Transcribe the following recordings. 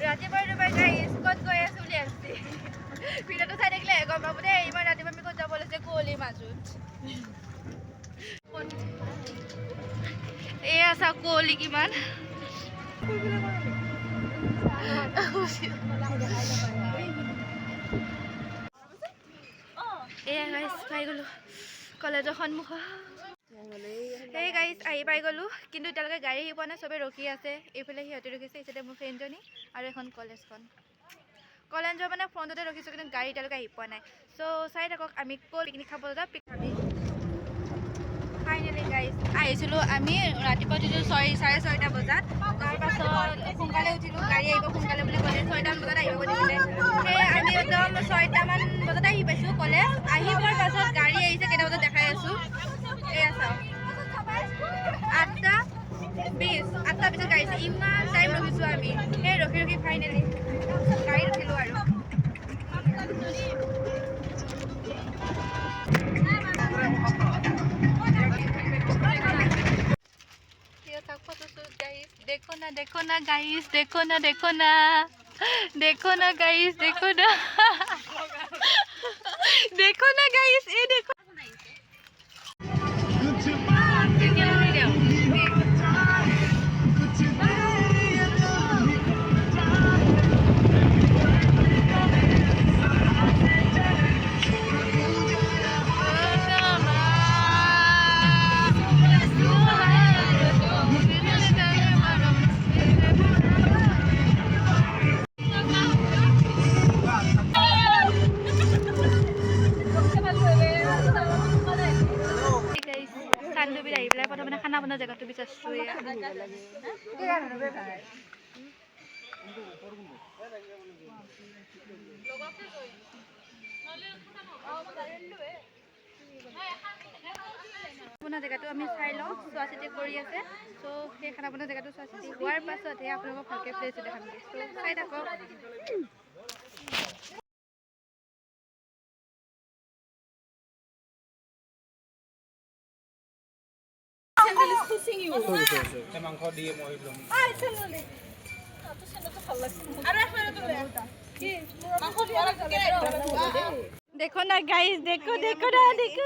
ৰাতিপুৱা দুবাৰ গাইজ ক'ত গৈ আছো বুলি আছে ভিডিঅ'টো চাই থাকিলে গম পাব দেই ইমান ৰাতিপুৱা আমি ক'ত যাব লৈছে কুঁৱলীৰ মাজত এয়া চাওক কুঁৱলী কিমান এয়া গাইজ পাই গ'লো কলেজৰ সন্মুখ এই গাইজ আহি পাই গ'লো কিন্তু এতিয়ালৈকে গাড়ী আহি পোৱা নাই চবে ৰখি আছে এইফালে সিহঁতে ৰখিছে এইফালে মোৰ ফ্ৰেণ্ডজনী আৰু এখন কলেজখন কলেজৰ মানে ফ্ৰণ্টতে ৰখিছোঁ কিন্তু গাড়ী এতিয়ালৈকে আহি পোৱা নাই চ' চাই থাকক আমি ক'ত পিকনিক খাব যাওঁ ফাইনেলি গাইজ আহিছিলোঁ আমি ৰাতিপুৱা উঠিছোঁ 6:30 বজাত তাৰপাছত সোনকালে উঠিলোঁ গাড়ী আহিব সোনকালে বুলি ক'লে 6টামান বজাত আহিব কৈছিলে সেয়ে আমি একদম 6টামান বজাত আহি পাইছোঁ কলেজ আহি পোৱাৰ পাছত গাড়ী আহিছে কেইটা বজাত দেখাই আছোঁ এয়া চাওক 8:20 পিছত গাড়ী আহিছে ইমান টাইম ৰখিছোঁ আমি সেই ৰখি ফাইনেলি গাড়ীত উঠিলোঁ আৰু देखो ना गाइस देखो ना देखो ना गाइस देखो ना गाइस ये देखो চানডুবিত আহি পেলাই প্ৰথমতে খানা বনোৱা জেগাটো বিচাৰিছোঁ বনোৱা জেগাটো আমি চাই লওঁ চোৱা চিতি কৰি আছে চ' সেই খানা বনোৱা জেগাটো চোৱা চিতি হোৱাৰ পাছতহে আপোনালোকক ভালকৈ প্লেচটো দেখাম চ' চাই থাকক देखो ना गाइस देखो ना गाइस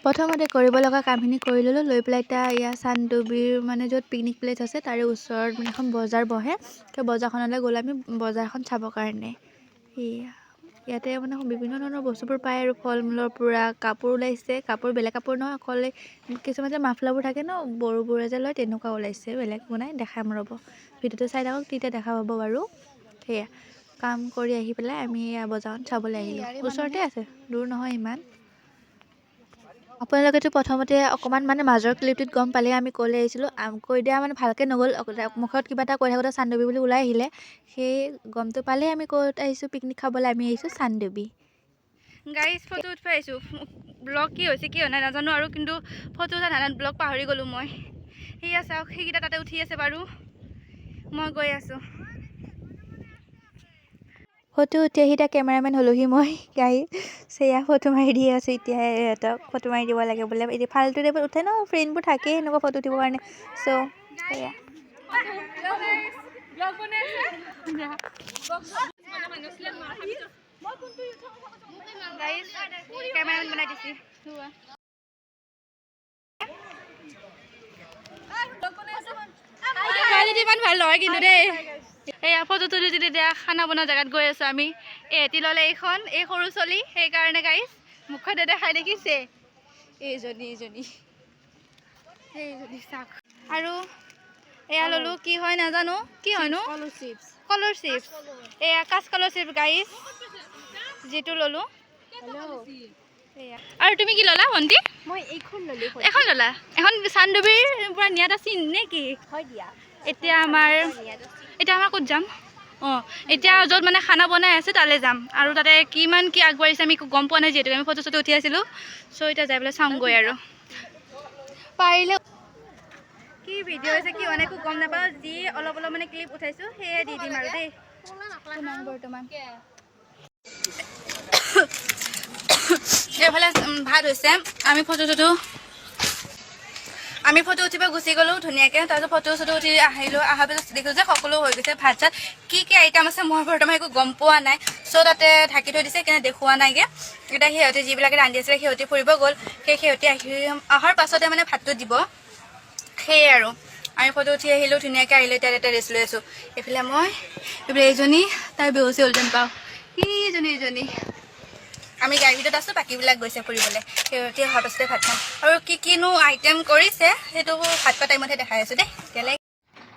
প্ৰথমতে কৰিব লগা কামখিনি কৰি ল'লোঁ লৈ পেলাই এতিয়া ইয়াৰ চানডুবিৰ মানে য'ত পিকনিক প্লেচ আছে তাৰে ওচৰত মানে এখন বজাৰ বহে সেই বজাৰখনলৈ গ'লোঁ আমি বজাৰখন চাবৰ কাৰণে ইয়াতে মানে বিভিন্ন ধৰণৰ বস্তুবোৰ পায় আৰু ফল মূলৰ পৰা কাপোৰ ওলাইছে কাপোৰ বেলেগ কাপোৰ নহয় অকল কিছুমান যে মাফলাবোৰ থাকে ন বড়োবোৰে যে লয় তেনেকুৱা ওলাইছে বেলেগ বনাই দেখাম ৰ'ব ভিডিঅ'টো চাই থাকক তেতিয়া দেখা পাব বাৰু সেয়া কাম কৰি আহি পেলাই আমি বজাৰখন চাবলৈ আহিলোঁ ওচৰতে আছে দূৰ নহয় ইমান আপোনালোকেতো প্ৰথমতে অকণমান মানে মাজৰ ক্লিপটোত গম পালে আমি ক'লৈ আহিছিলোঁ কৈ দিয়া মানে ভালকৈ নগ'ল মুখত কিবা এটা কৈ থাকোঁতে চানডুবি বুলি ওলাই আহিলে সেই গমটো পালেই আমি ক'ত আহিছোঁ পিকনিক খাবলৈ আমি আহিছোঁ চানডুবি গাইজ ফটো উঠাই আহিছোঁ ব্লগ কি হৈছে কি হোৱা নাই নাজানো আৰু কিন্তু ফটো উঠা ধাৰণাত ব্লগ পাহৰি গ'লোঁ মই সেয়া চাওক সেইকেইটা তাতে উঠি আছে বাৰু মই গৈ আছোঁ ফটো উঠি আহি এতিয়া কেমেৰামেন হ'লোহি মই গাড়ী সেয়া ফটো মাৰি দি আছোঁ এতিয়া সিহঁতক ফটো মাৰি দিব লাগে বোলে এতিয়া ফাল্টু টাইপত উঠে ন ফ্ৰেণ্ডবোৰ থাকেই সেনেকুৱা ফটো উঠিবৰ কাৰণে চ' সেয়া কেমেৰামেন বনাই দিছে ইমান ভাল নহয় কিন্তু দেই এয়া ফটো তুলি তুলি দিয়া খানা বনোৱা জেগাত গৈ আছোঁ আমি এহেঁতি ল'লে এইখন এই সৰু চলি সেইকাৰণে গাইজ মুখতে দেখাই দেখিছে এইজনী চাওক আৰু এয়া ল'লোঁ কি হয় নাজানো কি হয়নো কলৰ চিপছ এয়া কাঁচকলৰ চিপছ গাইজ যিটো ল'লোঁ আৰু তুমি কি ল'লা ভণ্টি মই এইখন ল'লা এখন চানডুবিৰ পৰা নিয়াত আছিল নে কি হয় দিয়া এতিয়া আমাৰ ক'ত যাম অঁ এতিয়া য'ত মানে খানা বনাই আছে তালৈ যাম আৰু তাতে কিমান কি আগবাঢ়িছে আমি গম পোৱা নাই যিহেতু আমি ফটো চটো উঠি আছিলোঁ চ' এতিয়া যাই পেলাই চাওঁগৈ আৰু পাৰিলে কি ভিডিঅ' হৈছে কি হোৱা নাই একো গম নাপাওঁ যি অলপ মানে ক্লিপ উঠাইছোঁ সেয়ে দি দিম আৰু দেই বৰ্তমান এইফালে ভাত হৈছে আমি ফটো উঠিব গুচি গ'লোঁ ধুনীয়াকৈ তাৰপিছত ফটো উঠি আহিলোঁ অহাৰ পিছত দেখিলোঁ যে সকলো হৈ গৈছে ভাত চাত কি আইটেম আছে মই বৰ্তমান একো গম পোৱা নাই চ' তাতে ঢাকি থৈ দিছে কিন্তু দেখুওৱা নাইগৈ এতিয়া সিহঁতে যিবিলাকে ৰান্ধি আছিলে সিহঁতে ফুৰিব গ'ল সিহঁতে অহাৰ পাছতে মানে ভাতটো দিব সেয়ে আৰু আমি ফটো উঠি আহিলোঁ ধুনীয়াকৈ আহিলোঁ এতিয়া এটা ৰেষ্ট লৈ আছোঁ এইফালে মই এইজনী তাই বেহুচি হ'ল যেন পাওঁ এইজনী আমি গাড়ীৰ ভিতৰত আছোঁ বাকীবিলাক গৈছে ফুৰিবলৈ সিহঁতে অহাৰ পাছতে ভাত খাম আৰু কিনো আইটেম কৰিছে সেইটো ভাত খোৱা টাইমতহে দেখাই আছোঁ দেই এতিয়ালৈ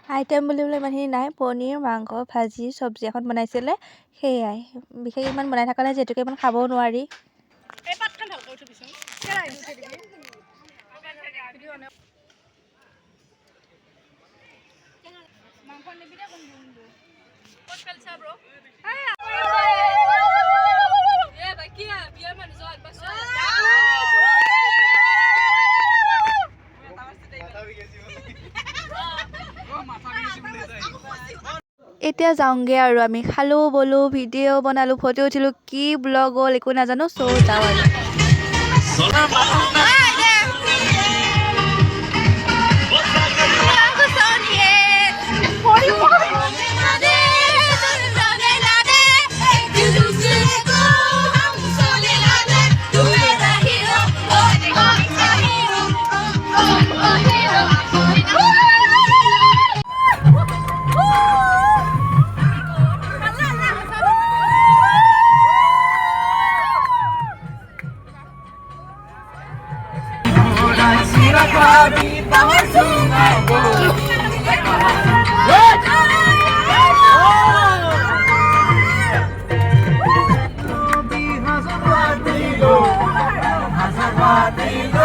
আইটেম বুলিবলৈ ইমানখিনি নাই পনীৰ মাংস ভাজি চব্জি এখন বনাইছিলে সেয়াই বিশেষ ইমান বনাই থকা নাই যিহেতুকে ইমান খাবও নোৱাৰি এতিয়া যাওঁগৈ আৰু আমি খালোঁ বলোঁ ভিডিঅ' বনালোঁ ফটো উঠিলোঁ কি ব্লগ হ'ল একো নাজানো চ' যাওঁ আৰু Hazard